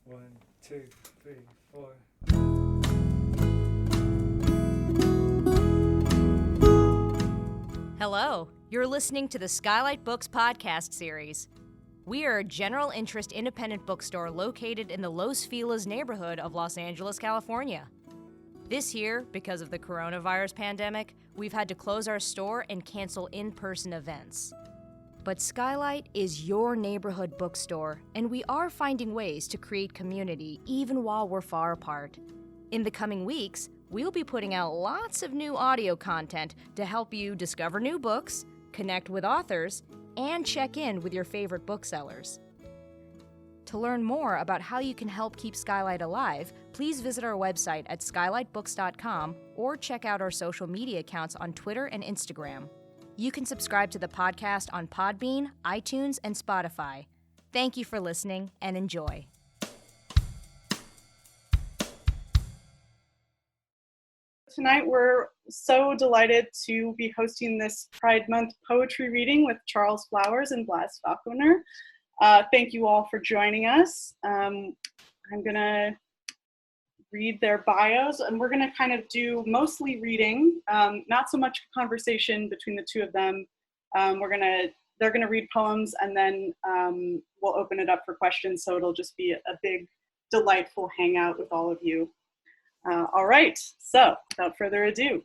1, 2, 3, 4. Hello, you're listening to the Skylight Books podcast series. We are a general interest independent bookstore located in the Los Feliz neighborhood of Los Angeles, California. This year, because of the coronavirus pandemic, we've had to close our store and cancel in-person events. But Skylight is your neighborhood bookstore, and we are finding ways to create community even while we're far apart. In the coming weeks, we'll be putting out lots of new audio content to help you discover new books, connect with authors, and check in with your favorite booksellers. To learn more about how you can help keep Skylight alive, please visit our website at skylightbooks.com or check out our social media accounts on Twitter and Instagram. You can subscribe to the podcast on Podbean, iTunes, and Spotify. Thank you for listening and enjoy. Tonight we're so delighted to be hosting this Pride Month poetry reading with Charles Flowers and Blas Falconer. Thank you all for joining us. I'm gonna read their bios, and we're gonna kind of do mostly reading, not so much conversation between the two of them. They're gonna read poems, and then we'll open it up for questions, so it'll just be a big, delightful hangout with all of you. All right, so without further ado,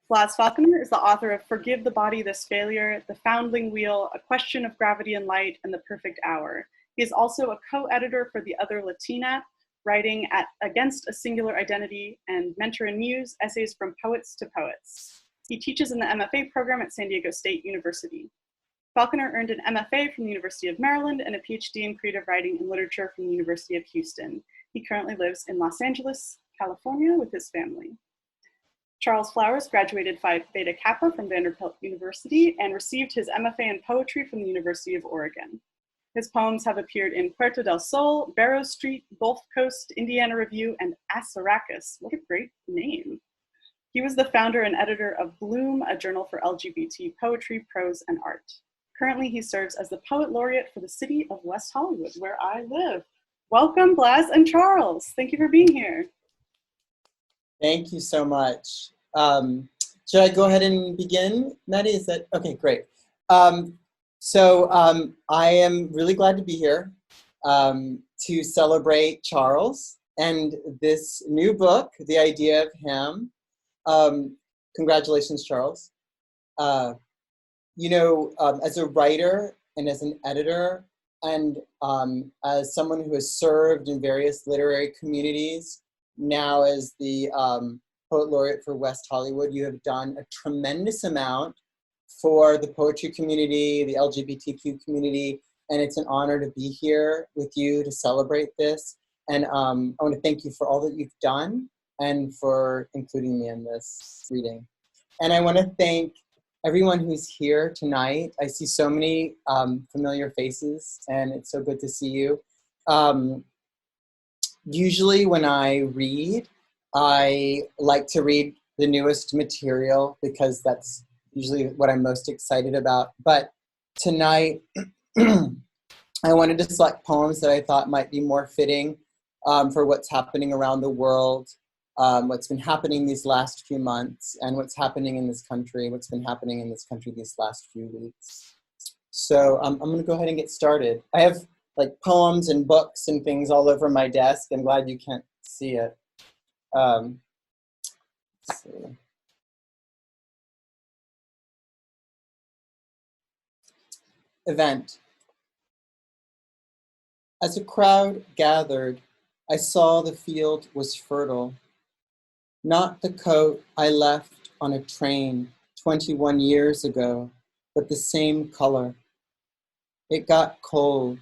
Blas Falconer is the author of Forgive the Body This Failure, The Foundling Wheel, A Question of Gravity and Light, and The Perfect Hour. He is also a co-editor for The Other Latina, writing at Against a Singular Identity, and Mentor and Muse, Essays from Poets to Poets. He teaches in the MFA program at San Diego State University. Falconer earned an MFA from the University of Maryland and a PhD in creative writing and literature from the University of Houston. He currently lives in Los Angeles, California with his family. Charles Flowers graduated Phi Beta Kappa from Vanderbilt University and received his MFA in poetry from the University of Oregon. His poems have appeared in Puerto del Sol, Barrow Street, Gulf Coast, Indiana Review, and Assaracus. What a great name. He was the founder and editor of Bloom, a journal for LGBT poetry, prose, and art. Currently, he serves as the Poet Laureate for the city of West Hollywood, where I live. Welcome, Blas and Charles. Thank you for being here. Thank you so much. Should I go ahead and begin, Maddie? Is that okay? Great. I am really glad to be here to celebrate Charles and this new book, The Idea of Him. Congratulations, Charles. As a writer and as an editor and as someone who has served in various literary communities, now as the Poet Laureate for West Hollywood, you have done a tremendous amount for the poetry community, the LGBTQ community, and it's an honor to be here with you to celebrate this. And I want to thank you for all that you've done and for including me in this reading. And I want to thank everyone who's here tonight. I see so many familiar faces, and it's so good to see you. Usually when I read, I like to read the newest material because that's usually what I'm most excited about. But tonight, I wanted to select poems that I thought might be more fitting for what's happening around the world, what's been happening these last few months, and what's happening in this country, what's been happening in this country these last few weeks. So I'm going to go ahead and get started. I have like poems and books and things all over my desk. I'm glad you can't see it. Let's see. Event. As a crowd gathered, I saw the field was fertile. Not the coat I left on a train 21 years ago, but the same color. It got cold,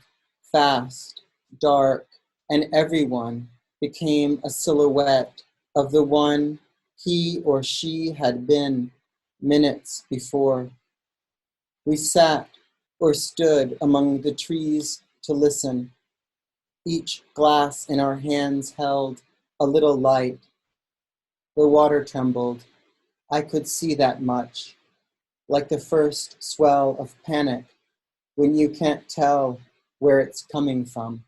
fast, dark, and everyone became a silhouette of the one he or she had been minutes before. We sat or stood among the trees to listen. Each glass in our hands held a little light. The water trembled. I could see that much, like the first swell of panic when you can't tell where it's coming from.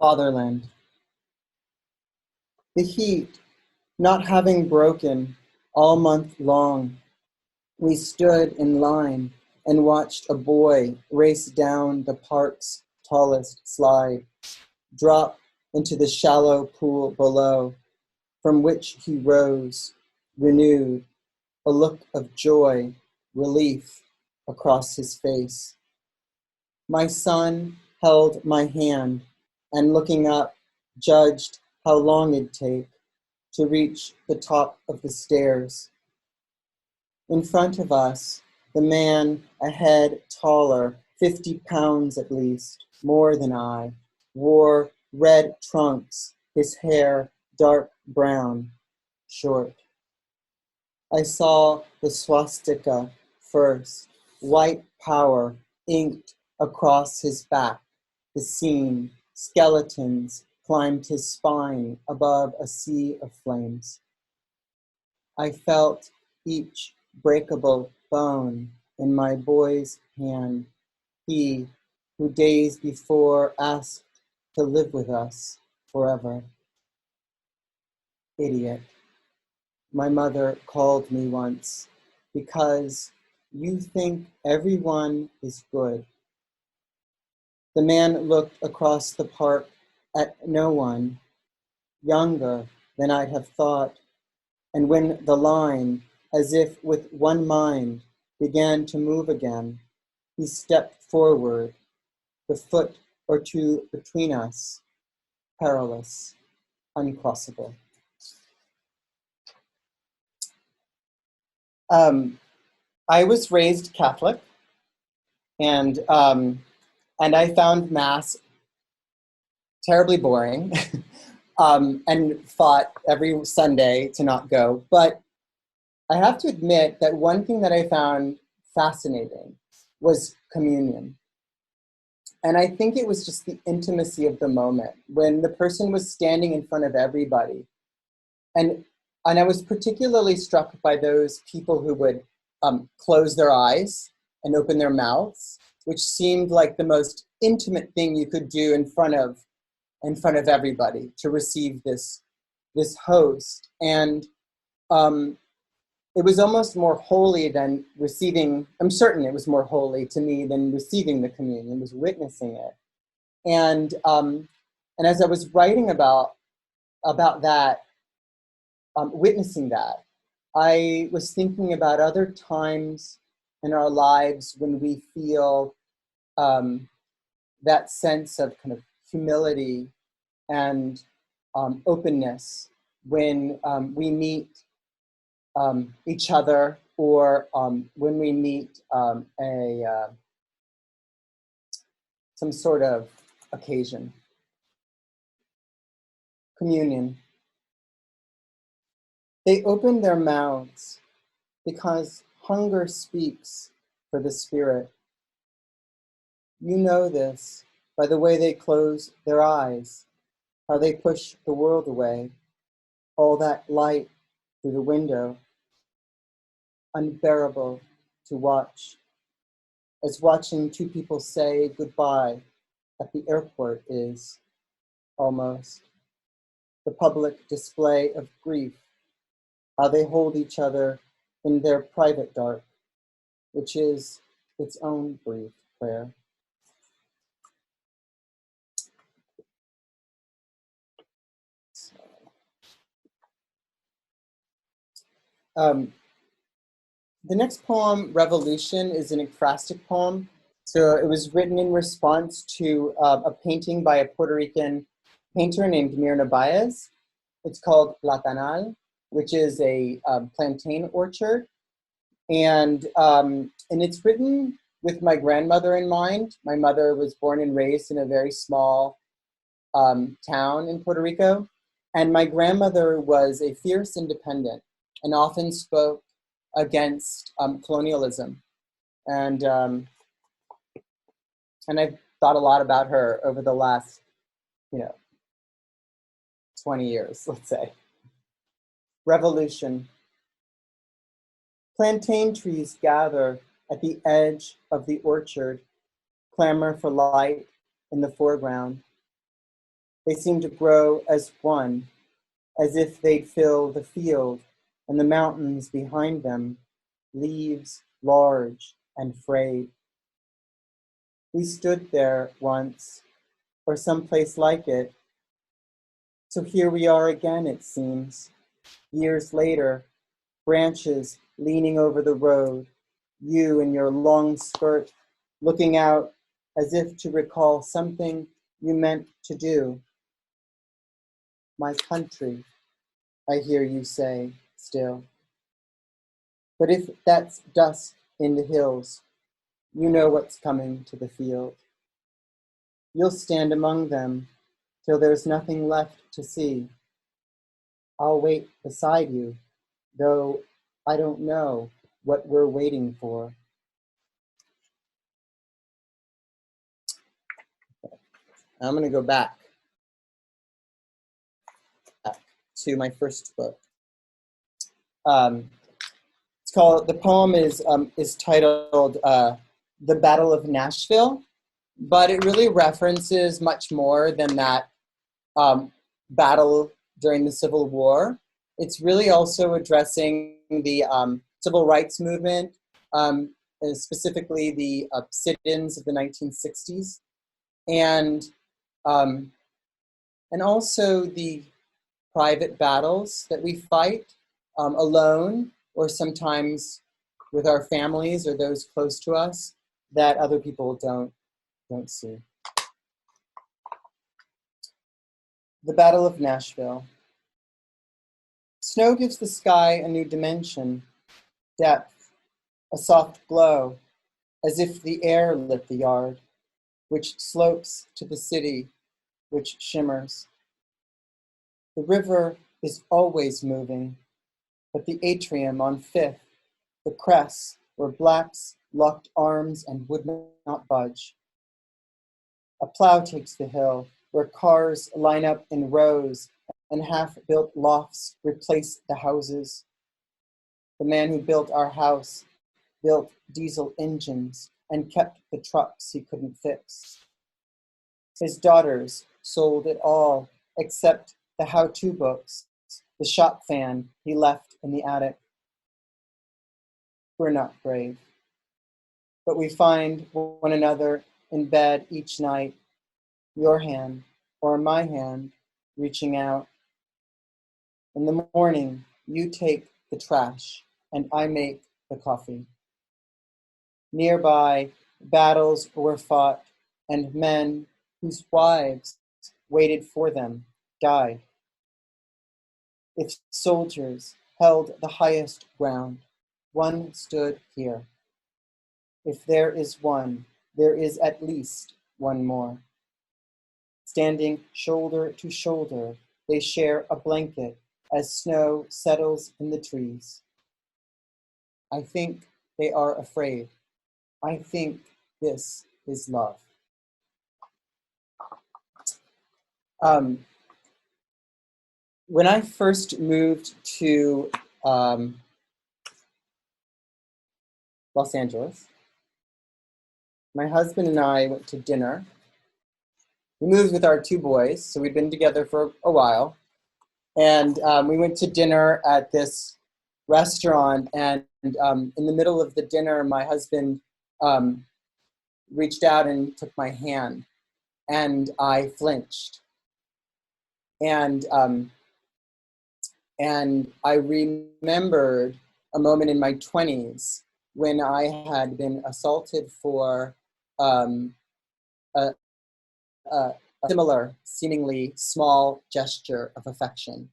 Fatherland. The heat not having broken all month long, we stood in line and watched a boy race down the park's tallest slide, drop into the shallow pool below, from which he rose, renewed, a look of joy, relief across his face. My son held my hand and looking up, judged how long it'd take to reach the top of the stairs. In front of us, the man a head taller, 50 pounds at least, more than I, wore red trunks, his hair dark brown, short. I saw the swastika first, white power inked across his back. The scene, skeletons climbed his spine above a sea of flames. I felt each breakable bone in my boy's hand, he who days before asked to live with us forever. Idiot, my mother called me once, because you think everyone is good. The man looked across the park at no one, younger than I'd have thought, and when the line, as if with one mind, began to move again, he stepped forward, the foot or two between us, perilous, uncrossable. I was raised Catholic, and I found Mass terribly boring, and fought every Sunday to not go. But I have to admit that one thing that I found fascinating was communion. And I think it was just the intimacy of the moment when the person was standing in front of everybody. And I was particularly struck by those people who would close their eyes and open their mouths, which seemed like the most intimate thing you could do in front of everybody to receive this host. And it was almost more holy than receiving. I'm certain it was more holy to me than receiving the communion, was witnessing it. And as I was writing about that, witnessing that, I was thinking about other times in our lives when we feel that sense of kind of humility and openness when we meet each other, or when we meet some sort of occasion. Communion. They open their mouths because hunger speaks for the Spirit. You know this by the way they close their eyes, how they push the world away, all that light through the window, unbearable to watch, as watching two people say goodbye at the airport is, almost. The public display of grief, how they hold each other in their private dark, which is its own brief prayer. The next poem, Revolution, is an ekphrastic poem. So it was written in response to a painting by a Puerto Rican painter named Mirna Baez. It's called Platanal, which is a plantain orchard. And it's written with my grandmother in mind. My mother was born and raised in a very small town in Puerto Rico. And my grandmother was a fierce independent and often spoke against colonialism. And I've thought a lot about her over the last, 20 years, let's say. Revolution. Plantain trees gather at the edge of the orchard, clamor for light in the foreground. They seem to grow as one, as if they'd fill the field and the mountains behind them, leaves large and frayed. We stood there once, or someplace like it. So here we are again, it seems, years later, branches leaning over the road, you in your long skirt, looking out as if to recall something you meant to do. My country, I hear you say still. But if that's dust in the hills, you know what's coming to the field. You'll stand among them till there's nothing left to see. I'll wait beside you, though I don't know what we're waiting for. I'm going to go back to my first book. It's called, the poem is titled The Battle of Nashville, but it really references much more than that battle during the Civil War. It's really also addressing the civil rights movement, and specifically the sit-ins of the 1960s, and also the private battles that we fight alone, or sometimes with our families or those close to us, that other people don't see. The Battle of Nashville. Snow gives the sky a new dimension, depth, a soft glow, as if the air lit the yard, which slopes to the city, which shimmers. The river is always moving, but the atrium on Fifth, the crest where blacks locked arms and would not budge. A plow takes the hill, where cars line up in rows and half-built lofts replace the houses. The man who built our house built diesel engines and kept the trucks he couldn't fix. His daughters sold it all except the how-to books, the shop fan he left in the attic. We're not brave, but we find one another in bed each night, your hand or my hand reaching out. In the morning, you take the trash and I make the coffee. Nearby, battles were fought and men whose wives waited for them died. If soldiers held the highest ground, one stood here. If there is one, there is at least one more. Standing shoulder to shoulder, they share a blanket as snow settles in the trees. I think they are afraid. I think this is love. When I first moved to Los Angeles, my husband and I went to dinner. We moved with our two boys, so we'd been together for a while. And we went to dinner at this restaurant, and in the middle of the dinner, my husband reached out and took my hand, and I flinched. And I remembered a moment in my 20s when I had been assaulted for a similar, seemingly small gesture of affection.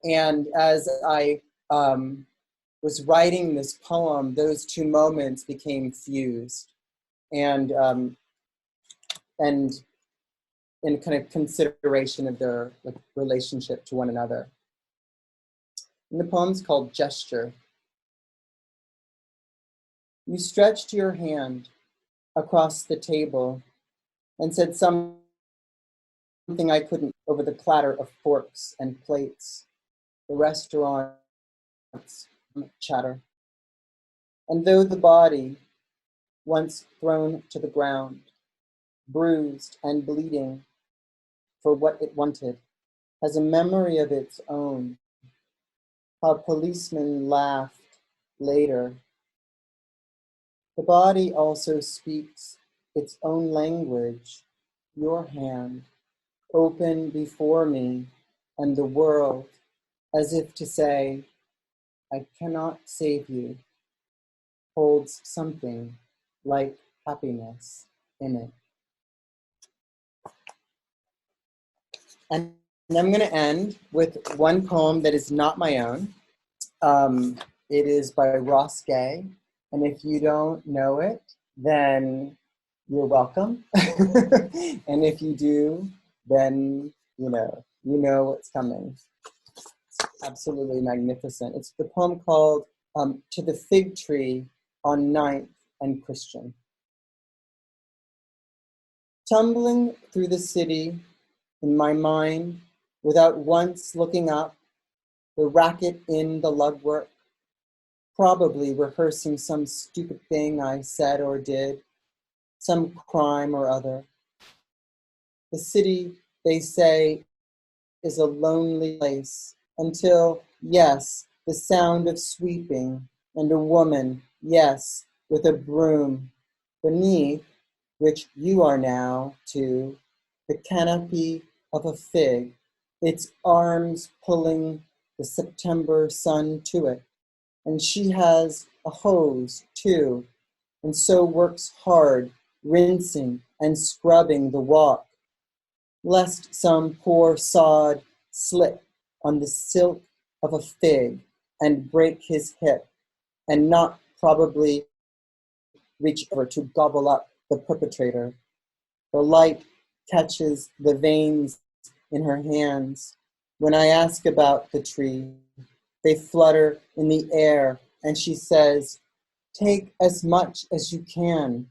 And as I was writing this poem, those two moments became fused, and in kind of consideration of their relationship to one another. And the poem's called Gesture. You stretched your hand across the table and said something I couldn't over the clatter of forks and plates, the restaurant's chatter. And though the body, once thrown to the ground, bruised and bleeding, for what it wanted, has a memory of its own. How policemen laughed later. The body also speaks its own language, your hand, open before me and the world, as if to say, I cannot save you, holds something like happiness in it. And I'm going to end with one poem that is not my own. It is by Ross Gay, and if you don't know it, then you're welcome. And if you do, then you know what's coming. It's absolutely magnificent. It's the poem called To the Fig Tree on 9th and Christian. Tumbling through the city in my mind, without once looking up, the racket in the lugwork, probably rehearsing some stupid thing I said or did, some crime or other. The city, they say, is a lonely place until, yes, the sound of sweeping and a woman, yes, with a broom, beneath which you are now, too, the canopy of a fig, its arms pulling the September sun to it. And she has a hose, too, and so works hard, rinsing and scrubbing the walk, lest some poor sod slip on the silk of a fig and break his hip, and not probably reach over to gobble up the perpetrator. The light catches the veins in her hands. When I ask about the tree, they flutter in the air, and she says, take as much as you can.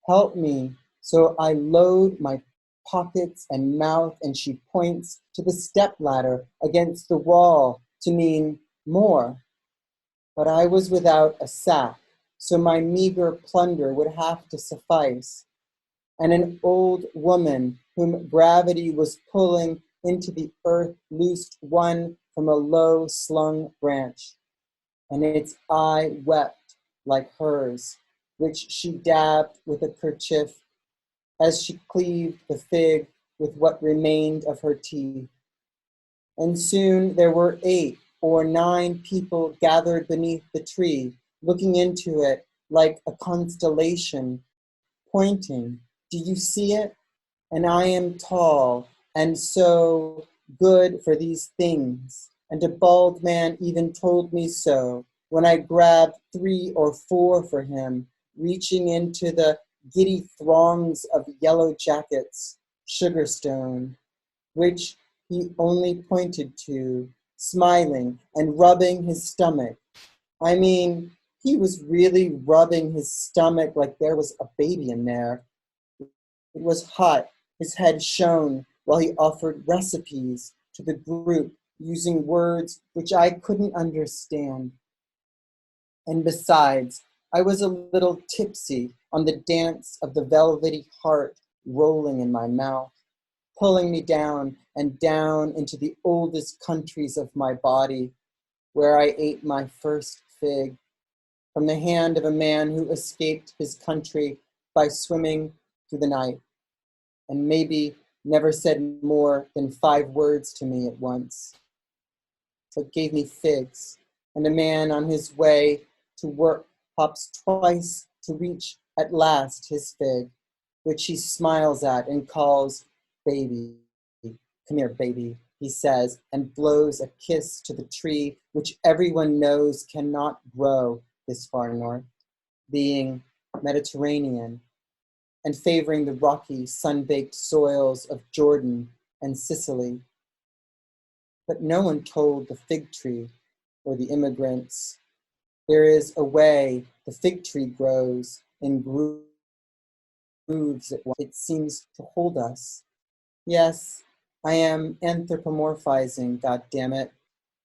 Help me. So I load my pockets and mouth, and she points to the stepladder against the wall to mean more. But I was without a sack, so my meager plunder would have to suffice. And an old woman whom gravity was pulling into the earth loosed one from a low slung branch, and its eye wept like hers, which she dabbed with a kerchief as she cleaved the fig with what remained of her teeth. And soon there were 8 or 9 people gathered beneath the tree, looking into it like a constellation, pointing. Do you see it? And I am tall and so good for these things. And a bald man even told me so when I grabbed 3 or 4 for him, reaching into the giddy throngs of yellow jackets, Sugarstone, which he only pointed to, smiling and rubbing his stomach. I mean, he was really rubbing his stomach like there was a baby in there. It was hot. His head shone while he offered recipes to the group using words which I couldn't understand. And besides, I was a little tipsy on the dance of the velvety heart rolling in my mouth, pulling me down and down into the oldest countries of my body, where I ate my first fig from the hand of a man who escaped his country by swimming through the night, and maybe never said more than 5 words to me at once, but gave me figs, and a man on his way to work hops twice to reach at last his fig, which he smiles at and calls baby. Come here, baby, he says, and blows a kiss to the tree which everyone knows cannot grow this far north, being Mediterranean and favoring the rocky, sun-baked soils of Jordan and Sicily. But no one told the fig tree or the immigrants. There is a way the fig tree grows in grooves. It seems to hold us. Yes, I am anthropomorphizing, goddammit.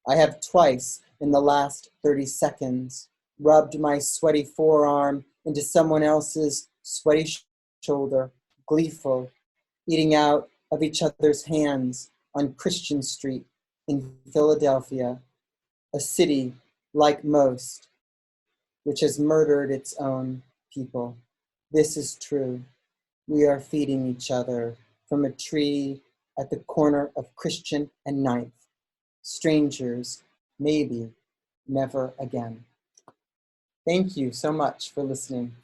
I have twice in the last 30 seconds rubbed my sweaty forearm into someone else's sweaty shoulder, gleeful, eating out of each other's hands on Christian Street in Philadelphia, a city, like most, which has murdered its own people. This is true. We are feeding each other from a tree at the corner of Christian and Ninth. Strangers, maybe, never again. Thank you so much for listening.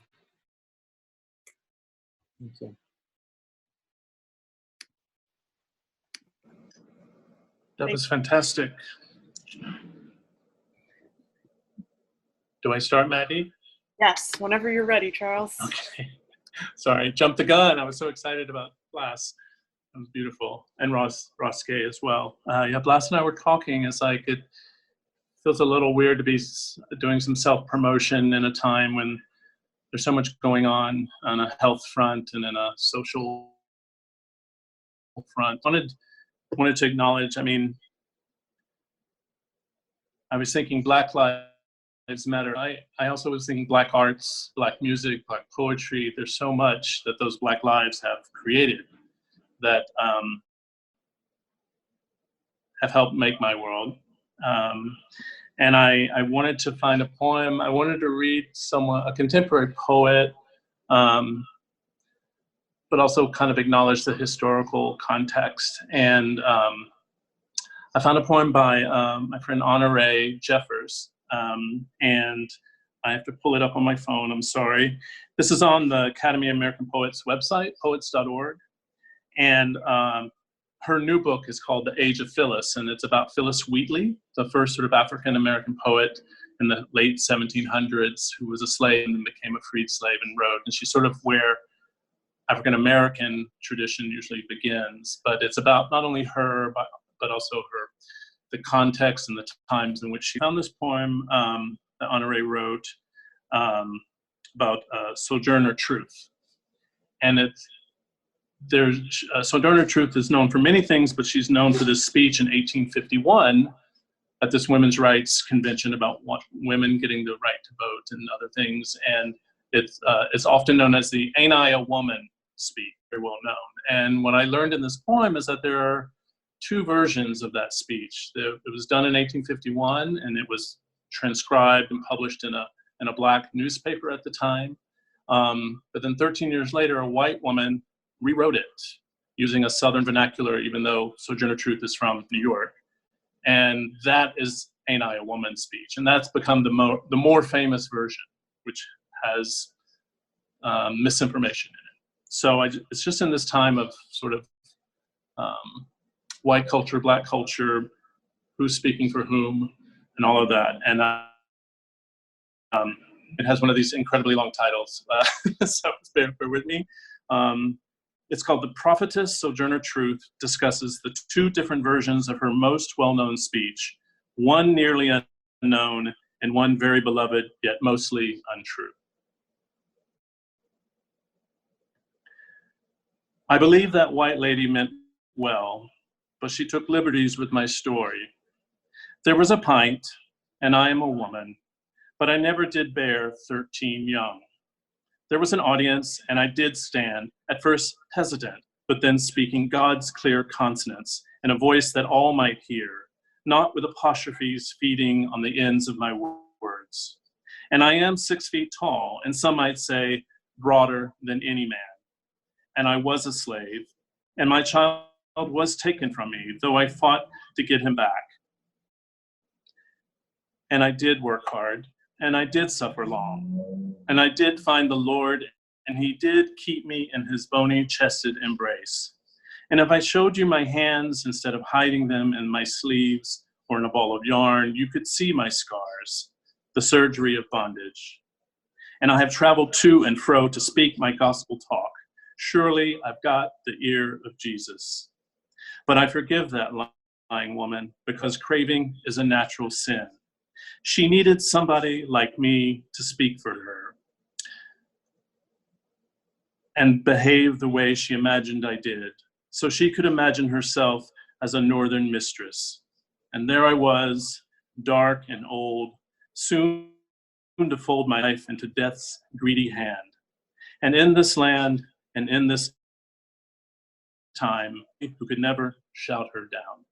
Thank you. That was fantastic. Do I start, Maddie? Yes, whenever you're ready, Charles. Okay. Sorry, jumped the gun. I was so excited about Blas. It was beautiful. And Ross Gay as well. Yeah, Blas and I were talking. It's like it feels a little weird to be doing some self-promotion in a time when there's so much going on a health front and in a social front. Wanted to acknowledge, I mean, I was thinking Black Lives Matter. I also was thinking Black arts, Black music, Black poetry. There's so much that those Black lives have created that have helped make my world. And I wanted to find a poem. I wanted to read a contemporary poet, but also kind of acknowledge the historical context. And I found a poem by my friend Honore Jeffers, and I have to pull it up on my phone, I'm sorry. This is on the Academy of American Poets website, poets.org. And her new book is called The Age of Phyllis, and it's about Phyllis Wheatley, the first sort of African-American poet in the late 1700s who was a slave and then became a freed slave and wrote. And she's sort of where African-American tradition usually begins, but it's about not only her, but also the context and the times in which she found this poem that Honore wrote about Sojourner Truth. And Sojourner Truth is known for many things, but she's known for this speech in 1851 at this women's rights convention about women getting the right to vote and other things. And it's often known as the "Ain't I a Woman" speech, very well known. And what I learned in this poem is that there are two versions of that speech. It was done in 1851, and it was transcribed and published in a Black newspaper at the time. But then 13 years later, a white woman rewrote it using a Southern vernacular, even though Sojourner Truth is from New York. And that is "Ain't I a Woman" speech. And that's become the more famous version, which has misinformation in it. So it's just in this time of sort of white culture, Black culture, who's speaking for whom, and all of that. And it has one of these incredibly long titles, so bear with me. It's called "The Prophetess Sojourner Truth Discusses the Two Different Versions of Her Most Well-Known Speech, One Nearly Unknown and One Very Beloved, Yet Mostly Untrue." I believe that white lady meant well, but she took liberties with my story. There was a pint, and I am a woman, but I never did bear 13 young. There was an audience, and I did stand, at first hesitant, but then speaking God's clear consonants in a voice that all might hear, not with apostrophes feeding on the ends of my words. And I am 6 feet tall, and some might say broader than any man. And I was a slave, and my child was taken from me, though I fought to get him back. And I did work hard, and I did suffer long, and I did find the Lord, and he did keep me in his bony-chested embrace. And if I showed you my hands instead of hiding them in my sleeves or in a ball of yarn, you could see my scars, the surgery of bondage. And I have traveled to and fro to speak my gospel talk. Surely I've got the ear of Jesus. But I forgive that lying woman because craving is a natural sin. She needed somebody like me to speak for her and behave the way she imagined I did, so she could imagine herself as a northern mistress. And there I was, dark and old, soon to fold my life into death's greedy hand. And in this land and in this time, who could never shout her down.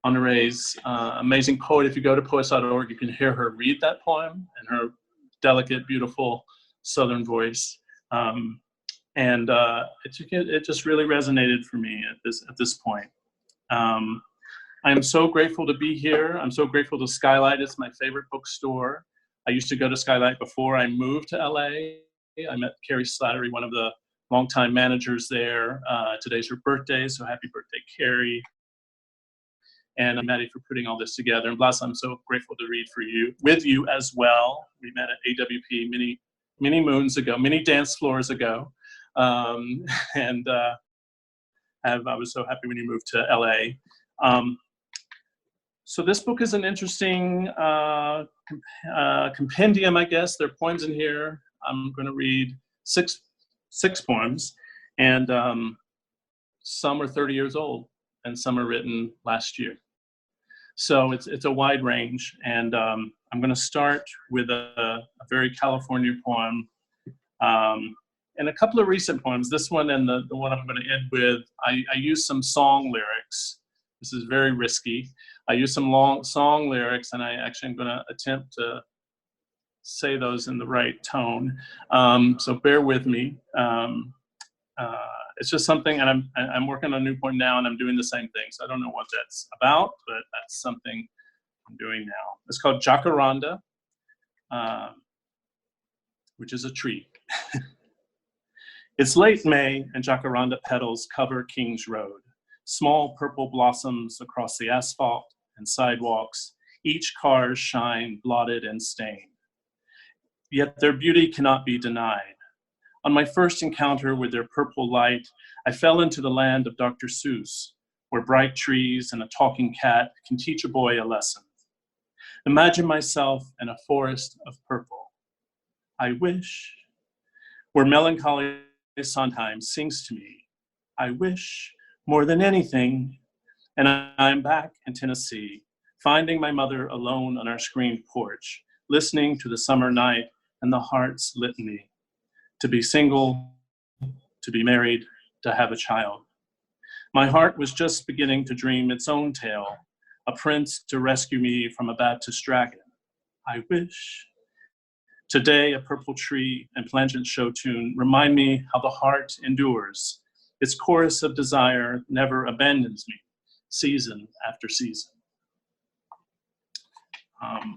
Honore's amazing poet. If you go to poets.org, you can hear her read that poem in her delicate, beautiful Southern voice. It just really resonated for me at this point. I am so grateful to be here. I'm so grateful to Skylight. It's my favorite bookstore. I used to go to Skylight before I moved to LA. I met Carrie Slattery, one of the longtime managers there. Today's her birthday, so happy birthday, Carrie. And Maddie for putting all this together. And Blas, I'm so grateful to read with you as well. We met at AWP many moons ago, many dance floors ago. I was so happy when you moved to LA. So this book is an interesting compendium, I guess. There are poems in here. I'm going to read six poems, and some are 30 years old, and some are written last year. So it's a wide range, and I'm going to start with a very California poem, and a couple of recent poems. This one and the one I'm going to end with, I use some song lyrics. This is very risky. I use some long song lyrics, and I actually am going to attempt to say those in the right tone. So bear with me. It's just something, and I'm working on a new poem now, and I'm doing the same thing. So I don't know what that's about, but that's something I'm doing now. It's called Jacaranda, which is a tree. It's late May, and jacaranda petals cover King's Road. Small purple blossoms across the asphalt and sidewalks. Each car shine blotted and stained. Yet their beauty cannot be denied. On my first encounter with their purple light, I fell into the land of Dr. Seuss, where bright trees and a talking cat can teach a boy a lesson. Imagine myself in a forest of purple. I wish, where melancholy Sondheim sings to me, I wish more than anything, and I'm back in Tennessee, finding my mother alone on our screened porch, listening to the summer night and the heart's litany. To be single, to be married, to have a child. My heart was just beginning to dream its own tale, a prince to rescue me from a Baptist dragon. I wish. Today, a purple tree and plangent show tune remind me how the heart endures. Its chorus of desire never abandons me, season after season. I'm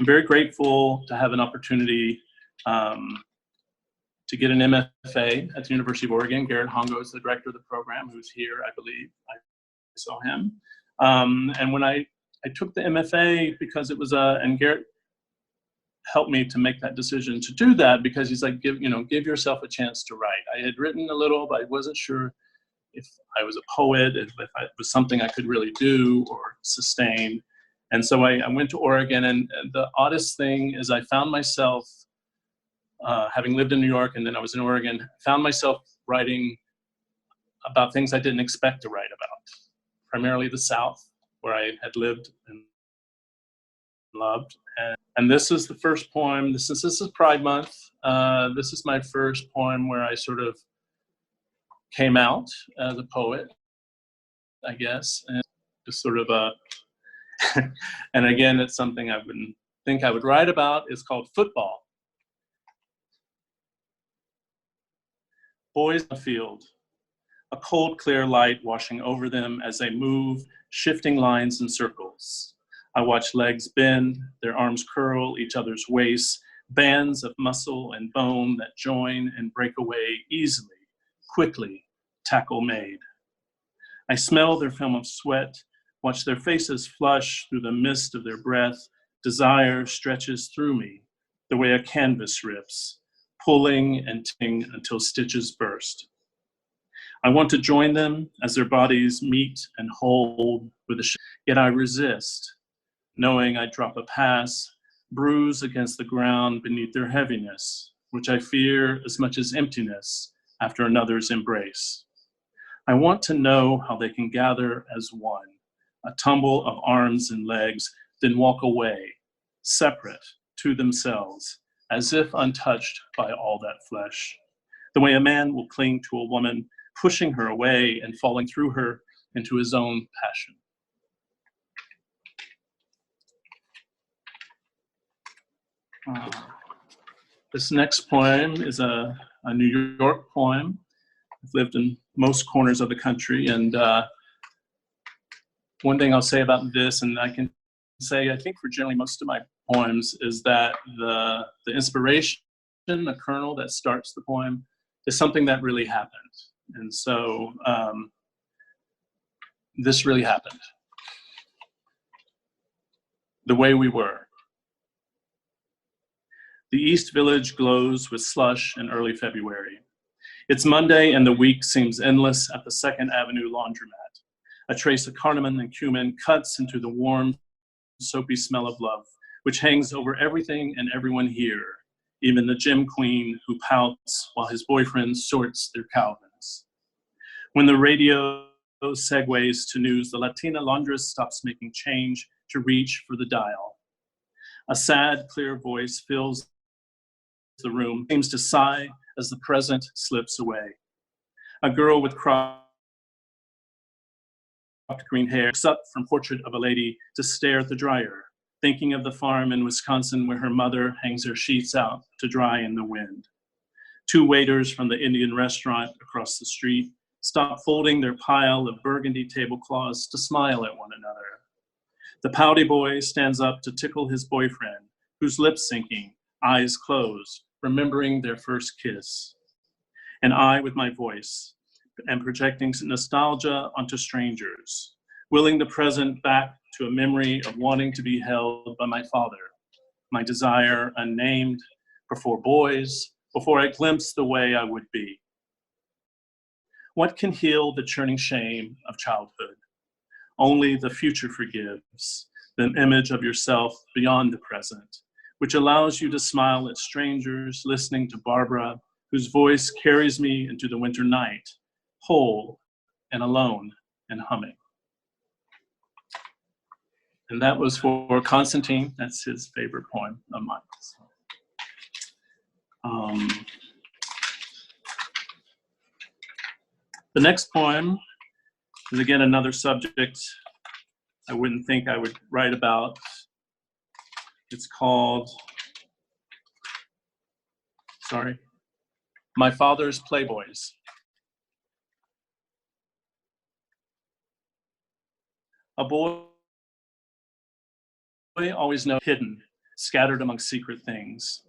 very grateful to have an opportunity to get an MFA at the University of Oregon. Garrett Hongo is the director of the program, who's here, I believe. I saw him. And when I took the MFA, because it was and Garrett helped me to make that decision to do that, because he's like, give yourself a chance to write. I had written a little, but I wasn't sure if I was a poet, if it was something I could really do or sustain. And so I went to Oregon, and the oddest thing is I found myself, having lived in New York and then I was in Oregon, found myself writing about things I didn't expect to write about, primarily the South, where I had lived and loved. And this is the first poem. Since this is Pride Month, this is my first poem where I sort of came out as a poet, I guess, and just sort of and again, it's something I wouldn't think I would write about. It's called Football. Boys in the field, a cold, clear light washing over them as they move, shifting lines and circles. I watch legs bend, their arms curl each other's waists, bands of muscle and bone that join and break away easily, quickly, tackle made. I smell their film of sweat, watch their faces flush through the mist of their breath. Desire stretches through me the way a canvas rips, pulling and ting until stitches burst. I want to join them as their bodies meet and hold with yet I resist, knowing I drop a pass, bruise against the ground beneath their heaviness, which I fear as much as emptiness after another's embrace. I want to know how they can gather as one, a tumble of arms and legs, then walk away, separate to themselves, as if untouched by all that flesh. the way a man will cling to a woman, pushing her away and falling through her into his own passion. This next poem is a New York poem. I've lived in most corners of the country, and one thing I'll say about this, and I can say I think for generally most of my poems, is that the inspiration, the kernel that starts the poem, is something that really happened. And so this really happened. The way we were. The East Village glows with slush in early February. It's Monday and the week seems endless at the 2nd Avenue laundromat. A trace of cardamom and cumin cuts into the warm, soapy smell of love, which hangs over everything and everyone here, even the gym queen who pouts while his boyfriend sorts their Calvins. When the radio segues to news, the Latina laundress stops making change to reach for the dial. A sad, clear voice fills the room, seems to sigh as the present slips away. A girl with cropped green hair looks up from Portrait of a Lady to stare at the dryer, thinking of the farm in Wisconsin where her mother hangs her sheets out to dry in the wind. 2 waiters from the Indian restaurant across the street stop folding their pile of burgundy tablecloths to smile at one another. The pouty boy stands up to tickle his boyfriend, who's lip-syncing, eyes closed, remembering their first kiss. And I, with my voice, am projecting nostalgia onto strangers, willing the present back to a memory of wanting to be held by my father, my desire unnamed, for 4 boys, before I glimpse the way I would be. What can heal the churning shame of childhood? Only the future forgives, the image of yourself beyond the present, which allows you to smile at strangers, listening to Barbara, whose voice carries me into the winter night, whole and alone and humming. And that was for Constantine. That's his favorite poem of mine. The next poem is again another subject I wouldn't think I would write about. It's called, My Father's Playboys. A boy always knows hidden, scattered among secret things.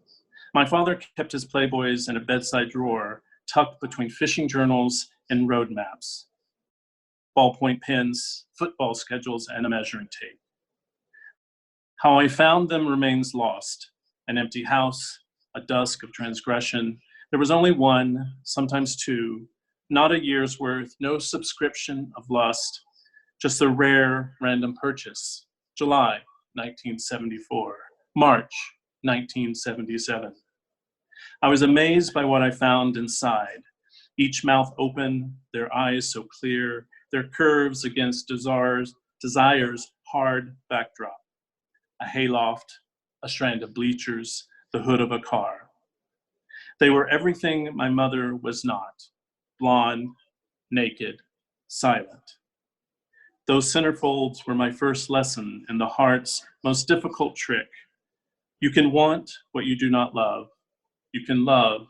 My father kept his Playboys in a bedside drawer, tucked between fishing journals and road maps, ballpoint pens, football schedules, and a measuring tape. How I found them remains lost. An empty house, a dusk of transgression. There was only 1, sometimes 2, not a year's worth, no subscription of lust, just a rare random purchase. July 1974, March 1977. I was amazed by what I found inside. Each mouth open, their eyes so clear, their curves against desire's hard backdrop. A hayloft, a strand of bleachers, the hood of a car. They were everything my mother was not. Blonde, naked, silent. Those centerfolds were my first lesson in the heart's most difficult trick. You can want what you do not love. You can love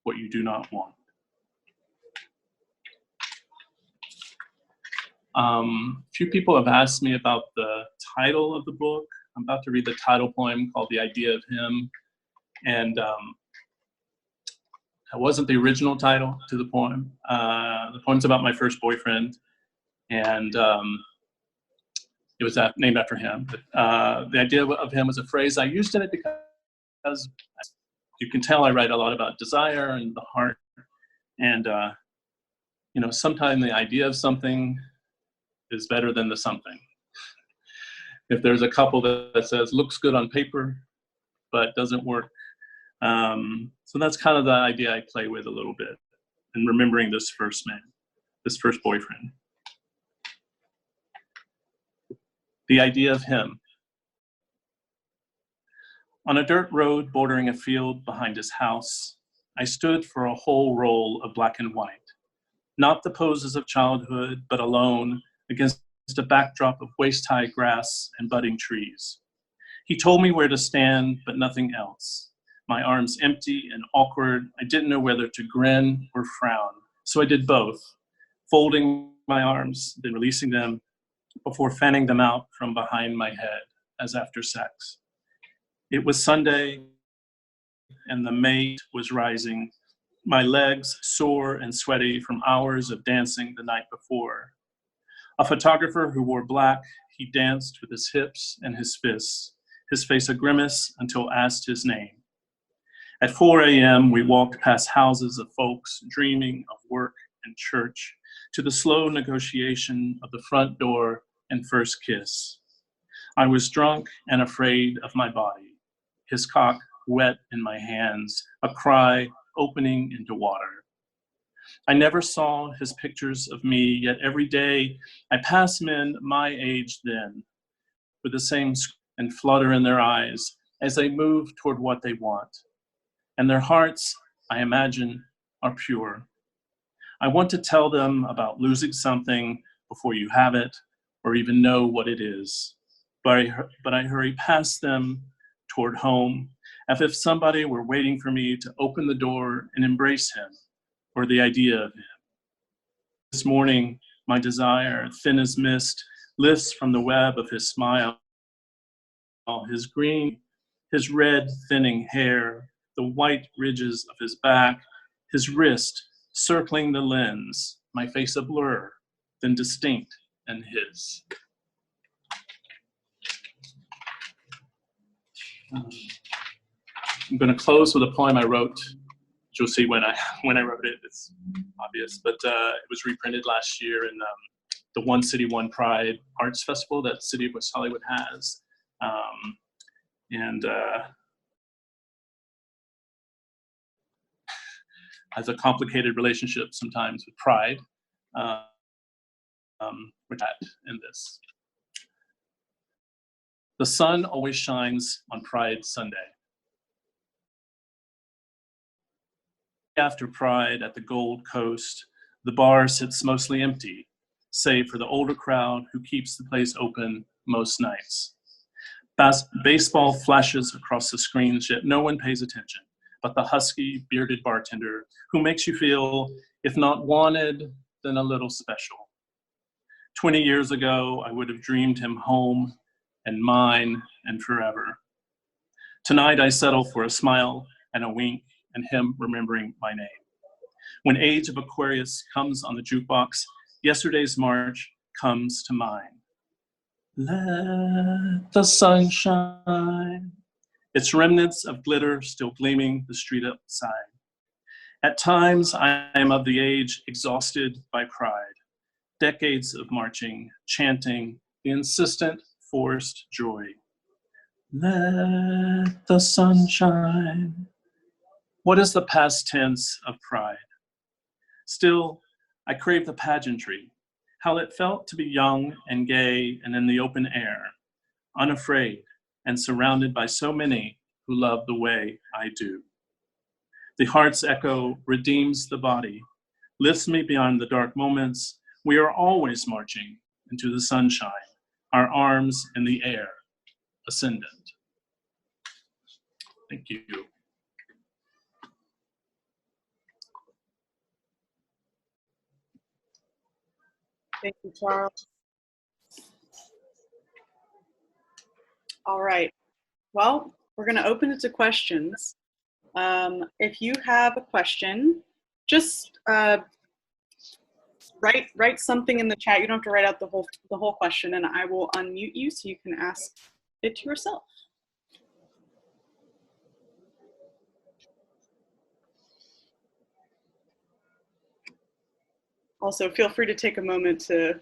what you do not want. Few people have asked me about the title of the book. I'm about to read the title poem called The Idea of Him. And that wasn't the original title to the poem. The poem's about my first boyfriend. And it was named after him. But, the idea of him was a phrase I used in it because you can tell I write a lot about desire and the heart. And, sometimes the idea of something is better than the something. If there's a couple that says, looks good on paper, but doesn't work. So that's kind of the idea I play with a little bit in remembering this first man, this first boyfriend. The idea of him. On a dirt road bordering a field behind his house, I stood for a whole roll of black and white. Not the poses of childhood, but alone against a backdrop of waist-high grass and budding trees. He told me where to stand, but nothing else. My arms empty and awkward, I didn't know whether to grin or frown. So I did both, folding my arms, then releasing them before fanning them out from behind my head, as after sex. It was Sunday, and the mate was rising, my legs sore and sweaty from hours of dancing the night before. A photographer who wore black, he danced with his hips and his fists, his face a grimace until asked his name. At 4 a.m., we walked past houses of folks dreaming of work and church to the slow negotiation of the front door and first kiss. I was drunk and afraid of my body, his cock wet in my hands, a cry opening into water. I never saw his pictures of me, yet every day I pass men my age then, with the same and flutter in their eyes as they move toward what they want. And their hearts, I imagine, are pure. I want to tell them about losing something before you have it, or even know what it is. But I hurry past them toward home, as if somebody were waiting for me to open the door and embrace him, or the idea of him. This morning, my desire, thin as mist, lifts from the web of his smile, his green, his red thinning hair, the white ridges of his back, his wrist circling the lens, my face a blur, then distinct and his. I'm going to close with a poem I wrote. You'll see when I wrote it. It's obvious, but it was reprinted last year in the One City, One Pride Arts Festival that City of West Hollywood has, and has a complicated relationship sometimes with pride, which in this. The sun always shines on Pride Sunday. After Pride at the Gold Coast, the bar sits mostly empty, save for the older crowd who keeps the place open most nights. Baseball flashes across the screens, yet no one pays attention, but the husky, bearded bartender who makes you feel, if not wanted, then a little special. 20 years ago, I would have dreamed him home and mine and forever. Tonight, I settle for a smile and a wink and him remembering my name. When Age of Aquarius comes on the jukebox, yesterday's march comes to mind. Let the sun shine. Its remnants of glitter still gleaming the street outside. At times, I am of the age exhausted by pride. Decades of marching, chanting, the insistent, forced joy. Let the sun shine. What is the past tense of pride? Still, I crave the pageantry, how it felt to be young and gay and in the open air, unafraid and surrounded by so many who love the way I do. The heart's echo redeems the body, lifts me beyond the dark moments. We are always marching into the sunshine, our arms in the air, ascendant. Thank you. Thank you, Charles. All right. Well, we're going to open it to questions. If you have a question, just write something in the chat. You don't have to write out the whole question, and I will unmute you so you can ask it to yourself. Also, feel free to take a moment to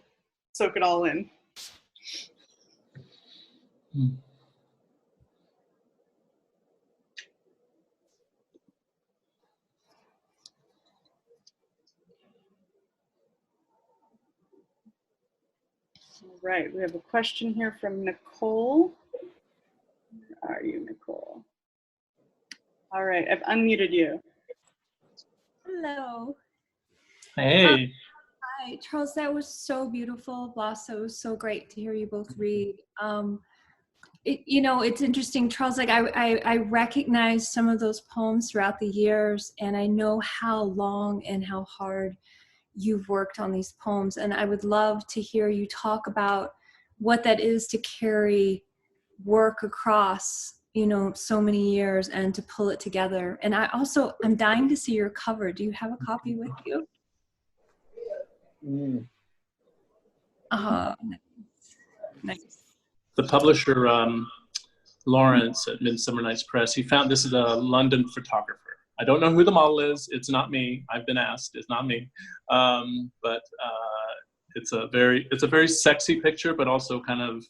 soak it all in. All right, we have a question here from Nicole. Where are you, Nicole? All right, I've unmuted you. Hello. Hey. Hi, Charles. That was so beautiful. Blas, that was so great to hear you both read. It's interesting, Charles. Like I recognize some of those poems throughout the years, and I know how long and how hard you've worked on these poems. And I would love to hear you talk about what that is to carry work across, so many years and to pull it together. And I'm dying to see your cover. Do you have a copy with you? Nice. The publisher, Lawrence at Midsummer Night's Press, he found this is a London photographer. I don't know who the model is. It's not me. I've been asked. It's not me. But it's a very sexy picture, but also kind of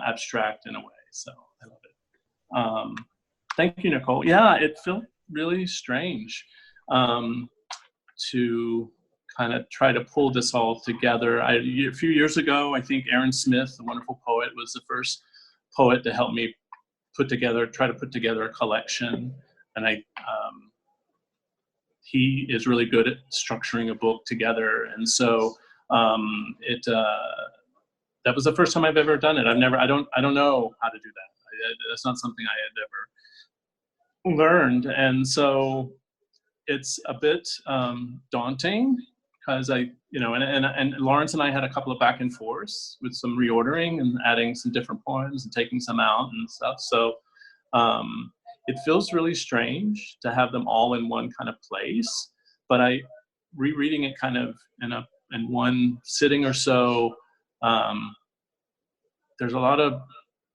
abstract in a way. So I love it. Thank you, Nicole. Yeah, it felt really strange to kind of try to pull this all together. A few years ago, I think Aaron Smith, the wonderful poet, was the first poet to help me try to put together a collection. And he is really good at structuring a book together. And so that was the first time I've ever done it. I don't know how to do that. That's not something I had ever learned. And so it's a bit daunting because and Lawrence and I had a couple of back and forths with some reordering and adding some different poems and taking some out and stuff. So it feels really strange to have them all in one kind of place, but rereading it kind of in one sitting or so, there's a lot of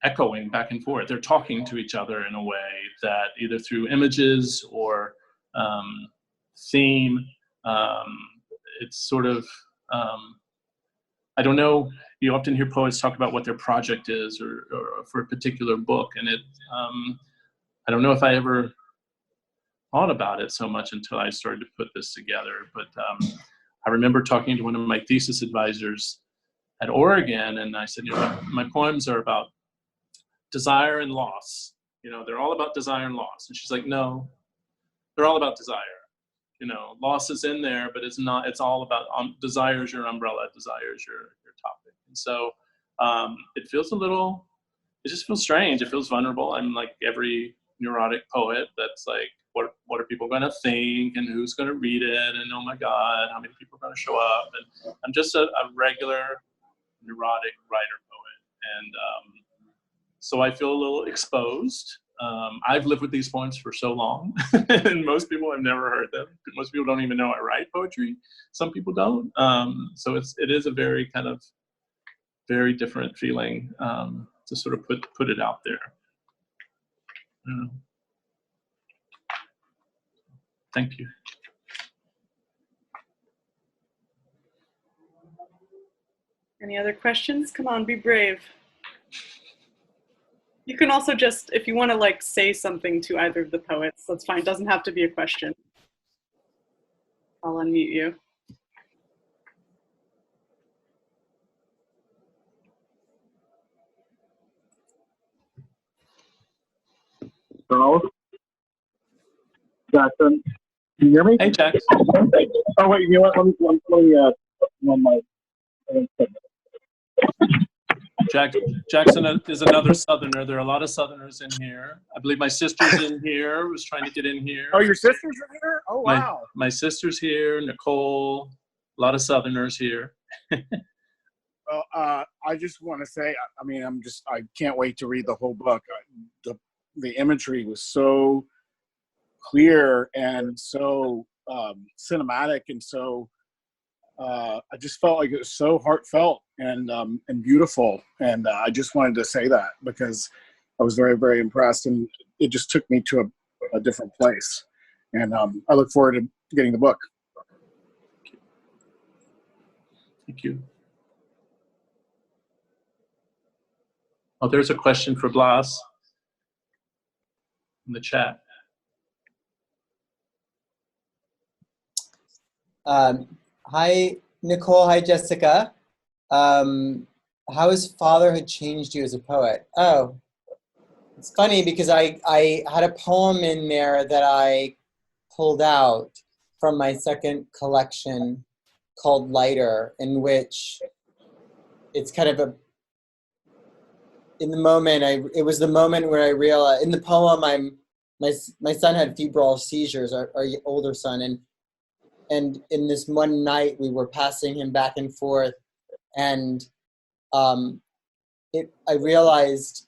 echoing back and forth. They're talking to each other in a way that either through images or theme, it's sort of, I don't know, you often hear poets talk about what their project is or for a particular book, and I don't know if I ever thought about it so much until I started to put this together. But I remember talking to one of my thesis advisors at Oregon, and I said, my poems are about desire and loss. They're all about desire and loss. And she's like, no, they're all about desire. Loss is in there, but it's not. It's all about desire is your umbrella, desire is your topic. And so it just feels strange. It feels vulnerable. I'm like every neurotic poet that's like, what are people going to think, and who's going to read it, and oh my God, how many people are going to show up? And I'm just a regular neurotic writer poet, and so I feel a little exposed. I've lived with these poems for so long, and most people have never heard them. Most people don't even know I write poetry. Some people don't. So it is a very kind of very different feeling to sort of put it out there. Thank you. Any other questions? Come on, be brave. You can also just, if you want to say something to either of the poets, that's fine. It doesn't have to be a question. I'll unmute you. Charles? Jackson? Can you hear me? Hey, Jack. Oh, wait, you know what? Let me Jackson is another Southerner. There are a lot of Southerners in here. I believe my sister's in here, was trying to get in here. Oh, your sister's in here? Oh, wow. My sister's here, Nicole, a lot of Southerners here. Well, I just want to say, I can't wait to read the whole book. The imagery was so clear and so cinematic, and so I just felt like it was so heartfelt and beautiful, and I just wanted to say that because I was very, very impressed, and it just took me to a different place, and I look forward to getting the book. Thank you. Oh, there's a question for Blas in the chat. Hi, Nicole. Hi, Jessica. How has fatherhood changed you as a poet? Oh, it's funny because I had a poem in there that I pulled out. from my second collection called Lighter, in which it's kind of in the moment, it was the moment where I realized, in the poem, my son had febrile seizures, our older son, and in this one night we were passing him back and forth, and I realized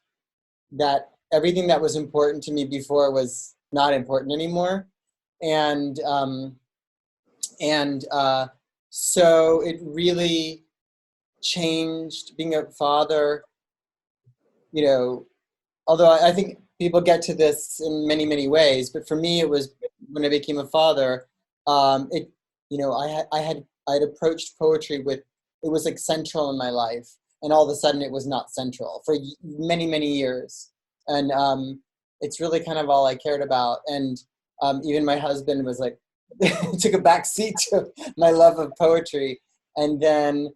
that everything that was important to me before was not important anymore, and so it really changed being a father. You know, although I think people get to this in many, many ways, but for me, it was when I became a father. I had approached poetry with, it was like central in my life, and all of a sudden it was not central for many, many years, and it's really kind of all I cared about. And even my husband was like, took a back seat to my love of poetry, and then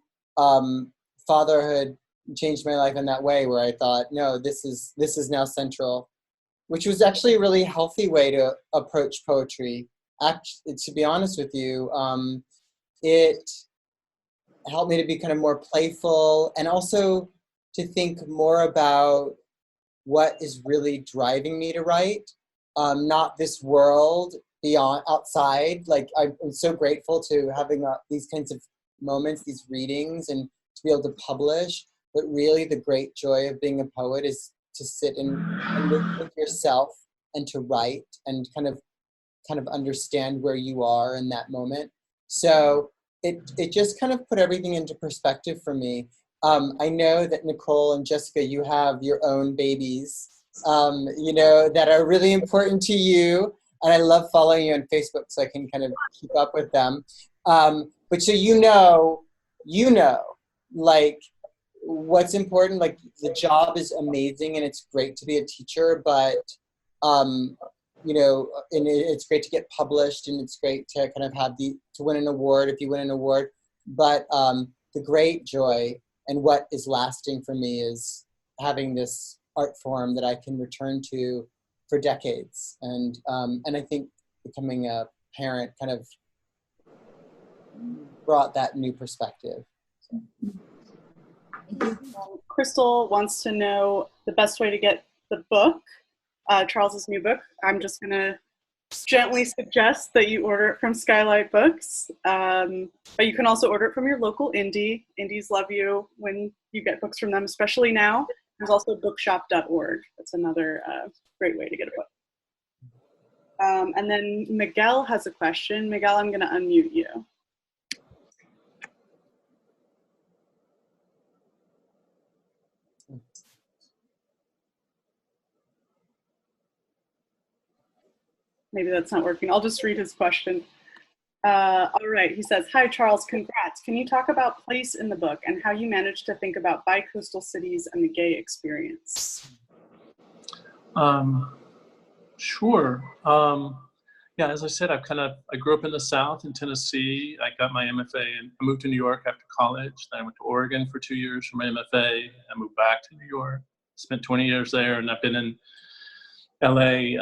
fatherhood changed my life in that way, where I thought, no, this is now central, which was actually a really healthy way to approach poetry. Actually, to be honest with you, it helped me to be kind of more playful, and also to think more about what is really driving me to write, not this world beyond, outside. Like, I'm so grateful to having these kinds of moments, these readings, and to be able to publish. But really, the great joy of being a poet is to sit and live with yourself, and to write, and kind of understand where you are in that moment. So it just kind of put everything into perspective for me. I know that Nicole and Jessica, you have your own babies, that are really important to you, and I love following you on Facebook so I can kind of keep up with them. But so like, what's important, like, the job is amazing and it's great to be a teacher, but and it's great to get published, and it's great to kind of have to win an award if you win an award. But the great joy and what is lasting for me is having this art form that I can return to for decades. And I think becoming a parent kind of brought that new perspective. Crystal wants to know the best way to get the book, Charles's new book. I'm just going to gently suggest that you order it from Skylight Books, but you can also order it from your local indie. Indies love you when you get books from them, especially now. There's also bookshop.org. That's another great way to get a book. And then Miguel has a question. Miguel, I'm going to unmute you. Maybe that's not working. I'll just read his question. All right, he says, hi, Charles, congrats. Can you talk about place in the book and how you managed to think about bi-coastal cities and the gay experience? Sure. Yeah, as I said, I grew up in the South in Tennessee. I got my MFA and I moved to New York after college. Then I went to Oregon for 2 years for my MFA. I moved back to New York, spent 20 years there, and I've been in LA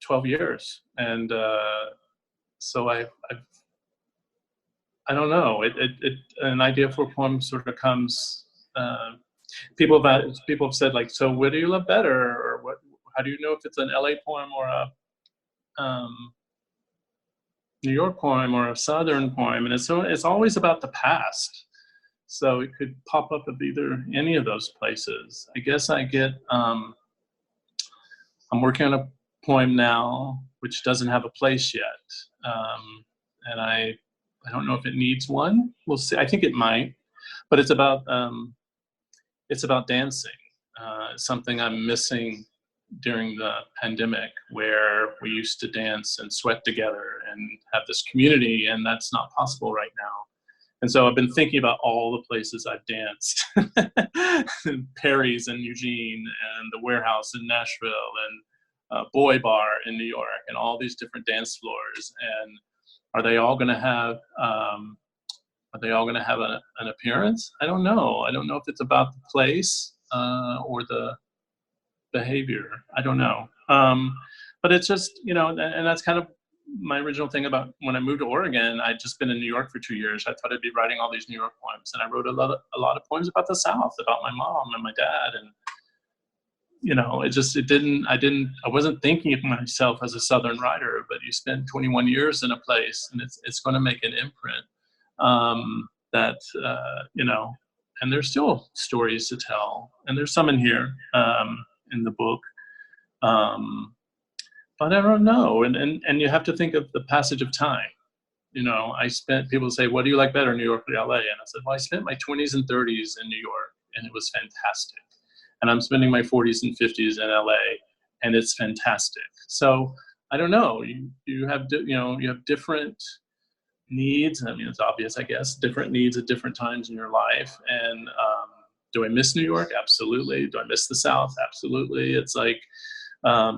12 years. And so I don't know, an idea for a poem sort of comes, people have said, like, so what do you love better? Or how do you know if it's an LA poem or a New York poem or a Southern poem? And it's always about the past. So it could pop up of any of those places. I guess I'm working on a poem now which doesn't have a place yet. And I don't know if it needs one. We'll see. I think it might, but it's about dancing. Something I'm missing during the pandemic, where we used to dance and sweat together and have this community, and that's not possible right now. And so I've been thinking about all the places I've danced, Perry's in Eugene, and the Warehouse in Nashville, and Boy Bar in New York, and all these different dance floors. And are they all going to have an appearance? I don't know. I don't know if it's about the place or the behavior. I don't know. But it's just, and that's kind of my original thing about when I moved to Oregon, I'd just been in New York for 2 years. I thought I'd be writing all these New York poems, and I wrote a lot of poems about the South, about my mom and my dad, and I wasn't thinking of myself as a Southern writer. But you spend 21 years in a place, and it's going to make an imprint. And there's still stories to tell, and there's some in here in the book. But I don't know, and you have to think of the passage of time. People say, what do you like better, New York or LA? And I said, well, I spent my 20s and 30s in New York, and it was fantastic. And I'm spending my 40s and 50s in LA, and it's fantastic. So I don't know. You have different needs. I mean, it's obvious, I guess, different needs at different times in your life. And do I miss New York? Absolutely. Do I miss the South? Absolutely. It's like, but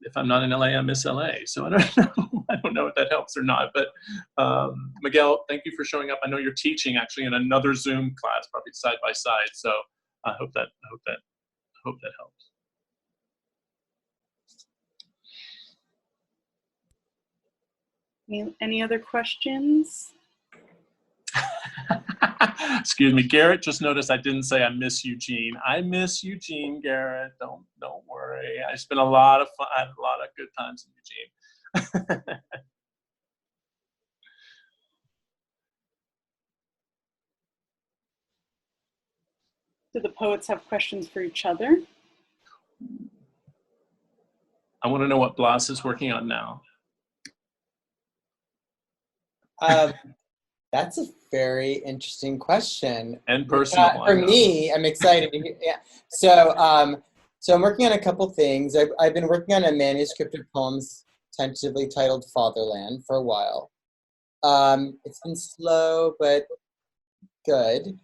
if I'm not in LA, I miss LA. So I don't know. I don't know if that helps or not. But Miguel, thank you for showing up. I know you're teaching actually in another Zoom class, probably side by side. So I hope that helps. Any other questions? Excuse me, Garrett just noticed I didn't say I miss Eugene. I miss Eugene, Garrett. Don't worry. I spent a lot of fun. I had a lot of good times in Eugene. Do the poets have questions for each other? I want to know what Blas is working on now. That's a very interesting question. And personal. For me, I'm excited to hear. Yeah. So I'm working on a couple things. I've been working on a manuscript of poems tentatively titled Fatherland for a while. It's been slow, but good.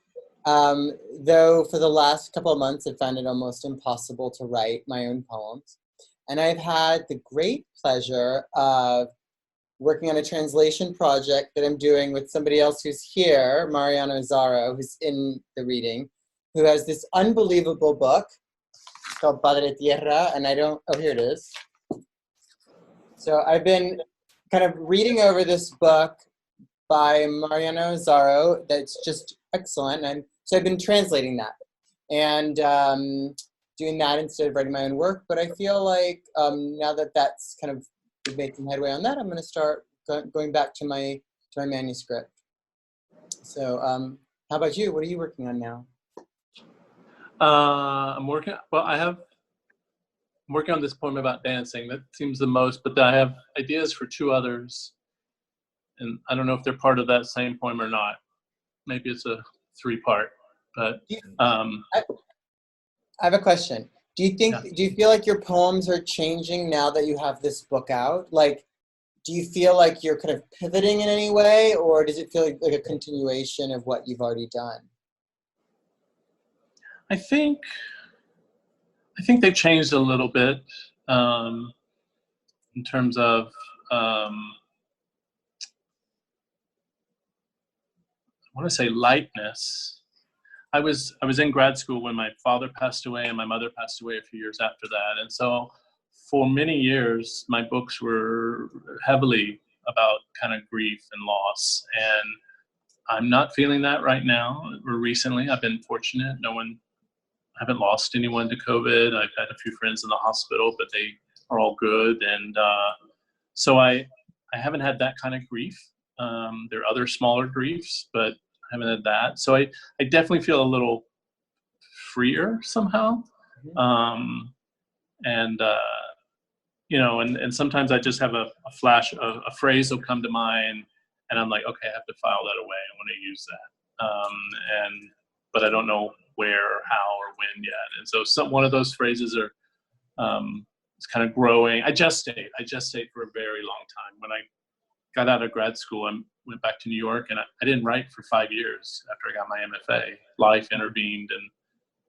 Though for the last couple of months, I've found it almost impossible to write my own poems. And I've had the great pleasure of working on a translation project that I'm doing with somebody else who's here, Mariano Zaro, who's in the reading, who has this unbelievable book called Padre Tierra, and here it is. So I've been kind of reading over this book by Mariano Zaro that's just excellent, and so I've been translating that and doing that instead of writing my own work. But I feel like now that that's kind of making headway on that, I'm going to start going back to my manuscript. So how about you? What are you working on now? I'm working on this poem about dancing. That seems the most, but I have ideas for 2 others. And I don't know if they're part of that same poem or not. Maybe it's a 3-part, but I have a question. Do you feel like your poems are changing now that you have this book out? Like, do you feel like you're kind of pivoting in any way, or does it feel like a continuation of what you've already done? I think they've changed a little bit in terms of I want to say lightness. I was in grad school when my father passed away and my mother passed away a few years after that. And so for many years, my books were heavily about kind of grief and loss. And I'm not feeling that right now. Or recently, I've been fortunate. I haven't lost anyone to COVID. I've had a few friends in the hospital, but they are all good. And so I haven't had that kind of grief. There are other smaller griefs, but I haven't had that. So I definitely feel a little freer somehow. And sometimes I just have a flash, a phrase will come to mind, and I'm like, okay, I have to file that away. I want to use that. But I don't know where, how, or when yet. And so one of those phrases are, it's kind of growing. I gestate for a very long time. When I got out of grad school, I went back to New York, and I didn't write for 5 years after I got my MFA. Life intervened, and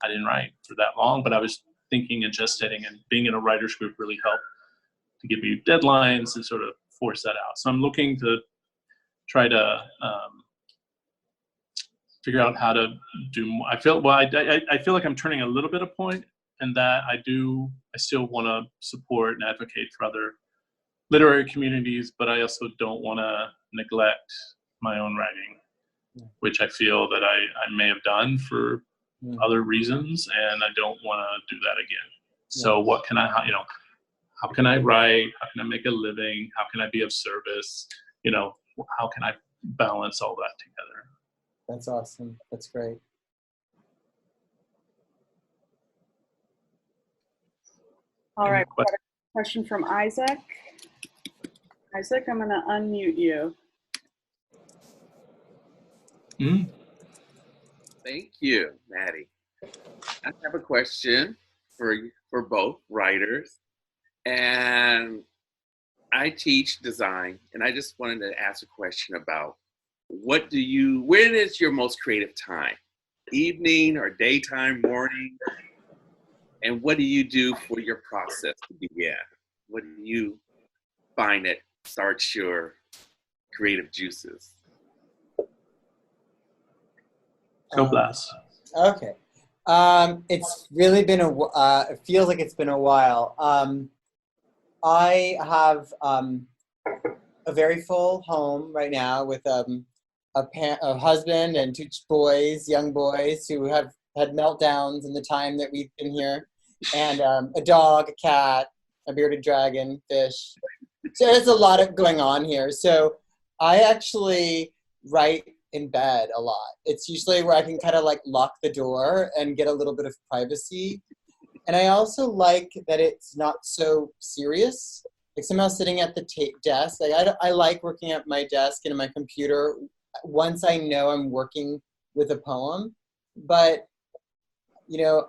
I didn't write for that long, but I was thinking and gestating, and being in a writer's group really helped to give me deadlines and sort of force that out. So I'm looking to try to figure out how to do more. I feel like I'm turning a little bit of point and that I still want to support and advocate for other literary communities, but I also don't want to neglect my own writing, which I feel that I may have done for other reasons, and I don't want to do that again. So what can I, how can I write? How can I make a living? How can I be of service? How can I balance all that together? That's awesome. That's great. All right, we've got a question from Isaac. Isaac, I'm going to unmute you. Thank you, Maddie. I have a question for both writers, and I teach design, and I just wanted to ask a question about when is your most creative time? Evening or daytime, morning? And what do you do for your process to begin? What do you find that starts your creative juices? Go Blas. Okay. It's really been it feels like it's been a while. I have a very full home right now with a husband and two boys, young boys, who have had meltdowns in the time that we've been here, and a dog, a cat, a bearded dragon, fish. So there's a lot of going on here. So I actually write in bed a lot. It's usually where I can kind of like lock the door and get a little bit of privacy. And I also like that it's not so serious. Like somehow sitting at the desk, like I like working at my desk and my computer once I know I'm working with a poem. But,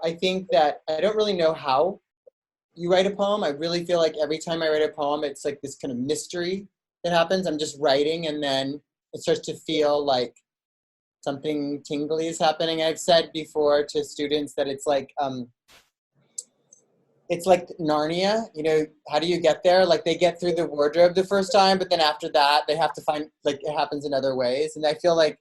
I think that I don't really know how you write a poem. I really feel like every time I write a poem, it's like this kind of mystery that happens. I'm just writing, and then it starts to feel like something tingly is happening. I've said before to students that it's like Narnia. How do you get there? Like they get through the wardrobe the first time, but then after that, they have to find, like it happens in other ways. And I feel like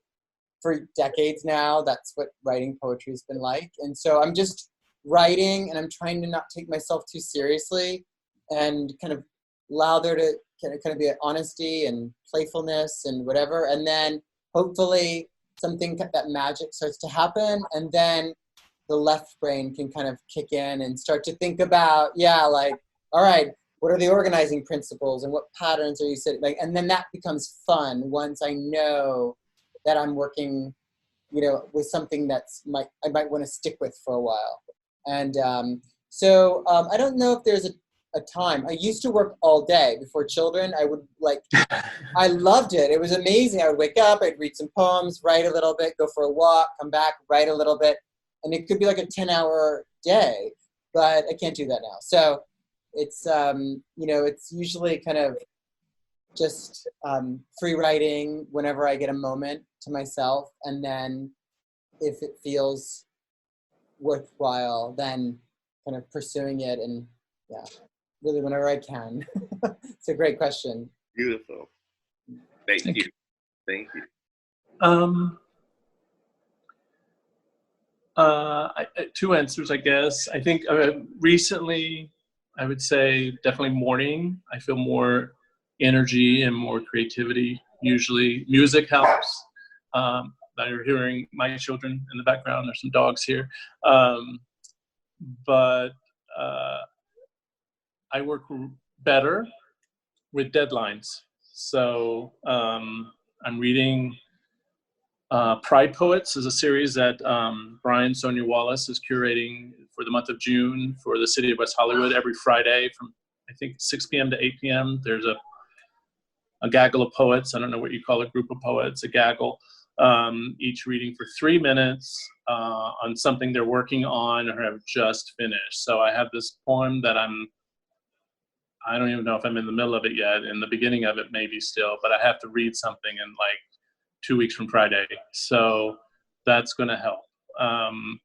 for decades now, that's what writing poetry has been like. And so I'm just writing, and I'm trying to not take myself too seriously and kind of allow there to kind of be an honesty and playfulness and whatever. And then hopefully something, that magic starts to happen. And then the left brain can kind of kick in and start to think about, like, all right, what are the organizing principles and what patterns are you setting? Like, and then that becomes fun once I know that I'm working, with something I might want to stick with for a while. And so I don't know if there's a time. I used to work all day before children. I would I loved it. It was amazing. I would wake up, I'd read some poems, write a little bit, go for a walk, come back, write a little bit. And it could be like a 10-hour day, but I can't do that now. So it's, it's usually kind of just free writing whenever I get a moment to myself. And then if it feels worthwhile, then kind of pursuing it, and really whenever I can. It's a great question. Beautiful. Thank you. Thank you. Two answers, I guess. I think recently, I would say definitely morning. I feel more energy and more creativity. Usually music helps. You're hearing my children in the background. There's some dogs here. But I work better with deadlines. So I'm reading Pride Poets is a series that Brian Sonia Wallace is curating for the month of June for the city of West Hollywood every Friday from, I think, 6 p.m. to 8 p.m. There's a gaggle of poets. I don't know what you call a group of poets, a gaggle, each reading for 3 minutes on something they're working on or have just finished. So I have this poem that I don't even know if I'm in the middle of it yet. In the beginning of it, maybe still, but I have to read something in like 2 weeks from Friday. So that's going to help.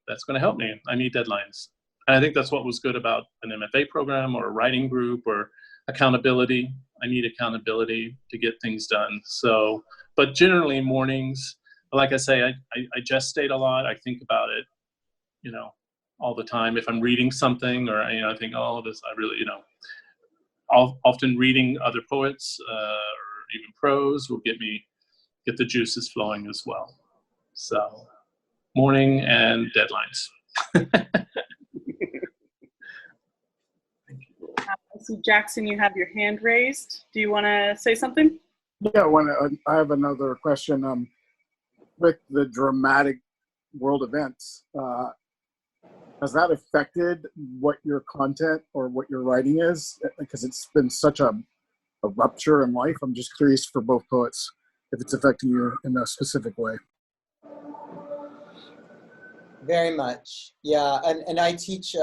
That's going to help me. I need deadlines. And I think that's what was good about an MFA program or a writing group or accountability. I need accountability to get things done. So, but generally mornings, like I say, I gestate a lot. I think about it, all the time. If I'm reading something, or I think, oh, this I really, often reading other poets or even prose will get the juices flowing as well. So morning and deadlines. I see Jackson, you have your hand raised. Do you want to say something? Yeah, I have another question. With the dramatic world events, has that affected what your content or what your writing is? Because it's been such a rupture in life. I'm just curious for both poets if it's affecting you in a specific way. Very much, yeah. And I teach,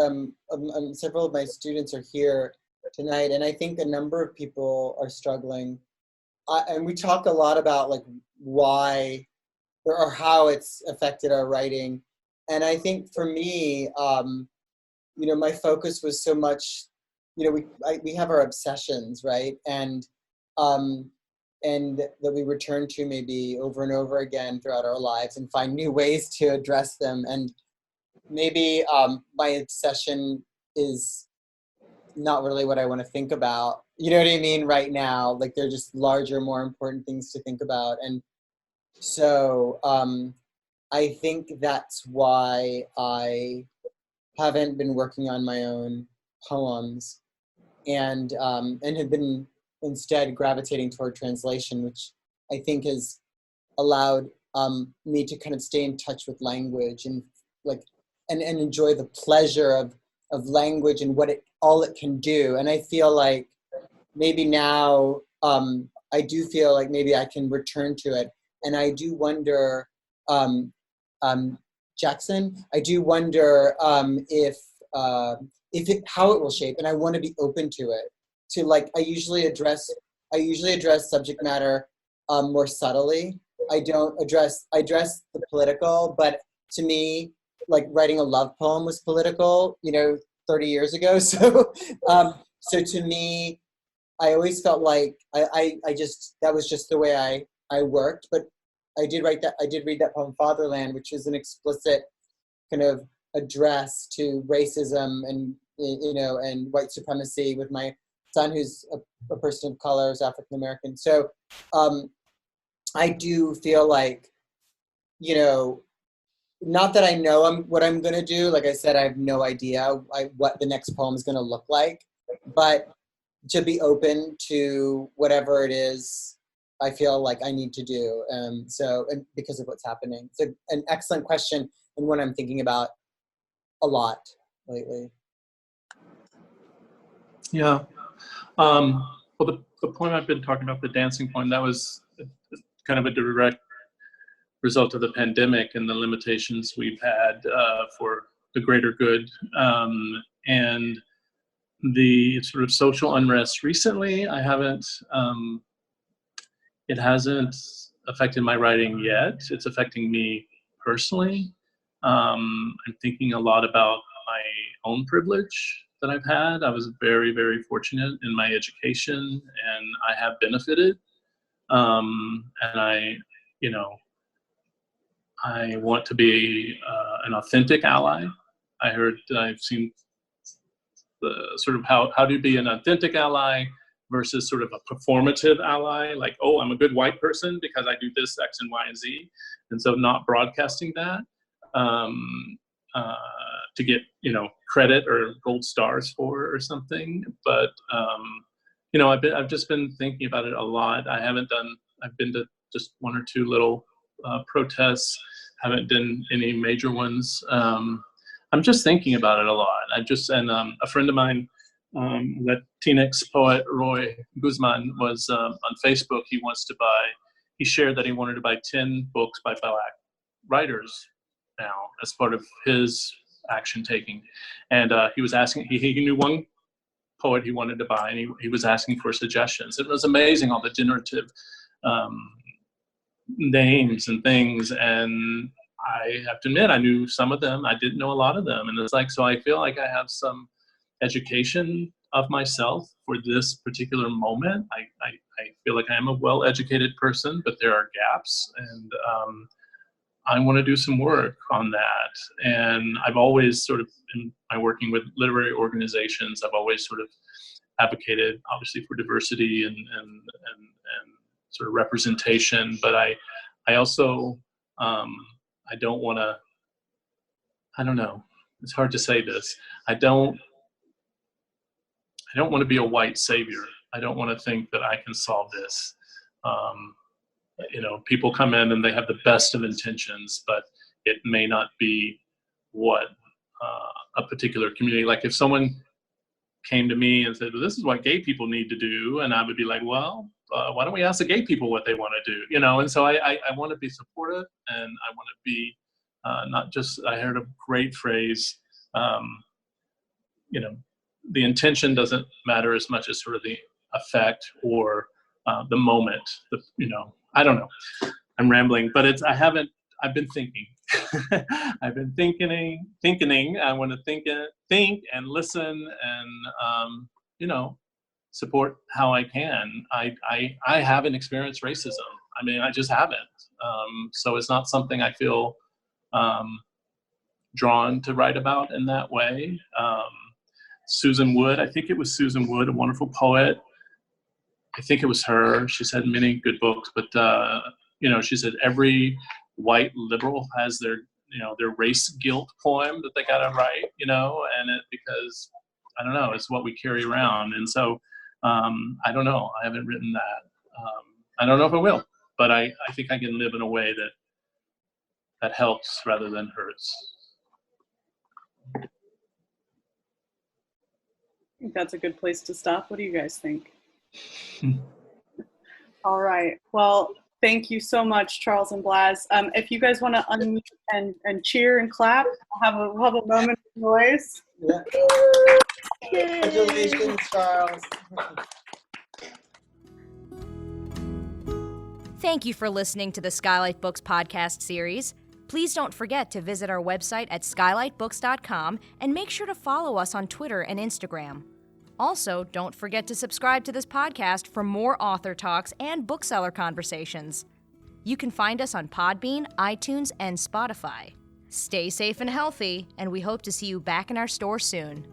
several of my students are here tonight, and I think a number of people are struggling. And we talk a lot about like why or how it's affected our writing. And I think for me, my focus was so much, we have our obsessions, right? And that we return to maybe over and over again throughout our lives and find new ways to address them. And maybe my obsession is not really what I want to think about. You know what I mean? Right now, like they're just larger, more important things to think about. And so I think that's why I haven't been working on my own poems and have been instead gravitating toward translation, which I think has allowed me to kind of stay in touch with language and and enjoy the pleasure of language and all it can do. And I feel like maybe now I do feel like maybe I can return to it. And I do wonder, Jackson, I do wonder how it will shape, and I want to be open to it. I usually address subject matter more subtly. I address the political, but to me, like writing a love poem was political, 30 years ago. So, so to me, I always felt like that was just the way I worked. But I did read that poem Fatherland, which is an explicit kind of address to racism and white supremacy with my son, who's a person of color, is African American. So I do feel like, not that I know what I'm going to do. Like I said, I have no idea what the next poem is going to look like, but to be open to whatever it is I feel like I need to do. And because of what's happening. It's an excellent question and one I'm thinking about a lot lately. Yeah. Well, the poem I've been talking about, the dancing poem, that was kind of a direct result of the pandemic and the limitations we've had for the greater good. And the sort of social unrest recently, it hasn't affected my writing yet. It's affecting me personally. I'm thinking a lot about my own privilege that I've had. I was very, very fortunate in my education, and I have benefited. And I want to be an authentic ally. I've seen the sort of how do you be an authentic ally versus sort of a performative ally, like, oh, I'm a good white person because I do this, X, and Y, and Z. And so not broadcasting that to get, credit or gold stars for or something. But, I've just been thinking about it a lot. I've been to just one or two little protests, haven't done any major ones. I'm just thinking about it a lot. A friend of mine, Latinx poet Roy Guzman, was on Facebook. He shared that he wanted to buy 10 books by Black writers now as part of his action taking. And he was asking, he knew one poet he wanted to buy, and he was asking for suggestions. It was amazing, all the generative names and things. And I have to admit, I knew some of them. I didn't know a lot of them. And it's like, so I feel like I have some education of myself for this particular moment. I feel like I am a well-educated person, but there are gaps. And I want to do some work on that. And I've always sort of, in my working with literary organizations, I've always sort of advocated, obviously, for diversity and sort of representation. But I also, I don't want to, I don't know, it's hard to say this. I don't want to be a white savior. I don't want to think that I can solve this. People come in and they have the best of intentions, but it may not be what a particular community, like if someone came to me and said, well, this is what gay people need to do, and I would be like, well, why don't we ask the gay people what they want to do? And so I want to be supportive, and I want to be not just, I heard a great phrase, the intention doesn't matter as much as sort of the effect or the moment. I don't know. I'm rambling, but I've been thinking. I've been thinking. I want to think and listen and, support how I can. I haven't experienced racism. I mean, I just haven't. So it's not something I feel drawn to write about in that way. Susan Wood, I think it was Susan Wood, a wonderful poet. I think it was her. She's had many good books, but she said every white liberal has their race guilt poem that they gotta write, and it, because I don't know, it's what we carry around. And so I don't know. I haven't written that. I don't know if I will, but I think I can live in a way that helps rather than hurts. I think that's a good place to stop. What do you guys think? All right. Well, thank you so much, Charles and Blas. If you guys want to unmute and cheer and clap, we'll have a moment of noise. Yeah. Congratulations, Charles. Thank you for listening to the Skylight Books podcast series. Please don't forget to visit our website at skylightbooks.com and make sure to follow us on Twitter and Instagram. Also, don't forget to subscribe to this podcast for more author talks and bookseller conversations. You can find us on Podbean, iTunes, and Spotify. Stay safe and healthy, and we hope to see you back in our store soon.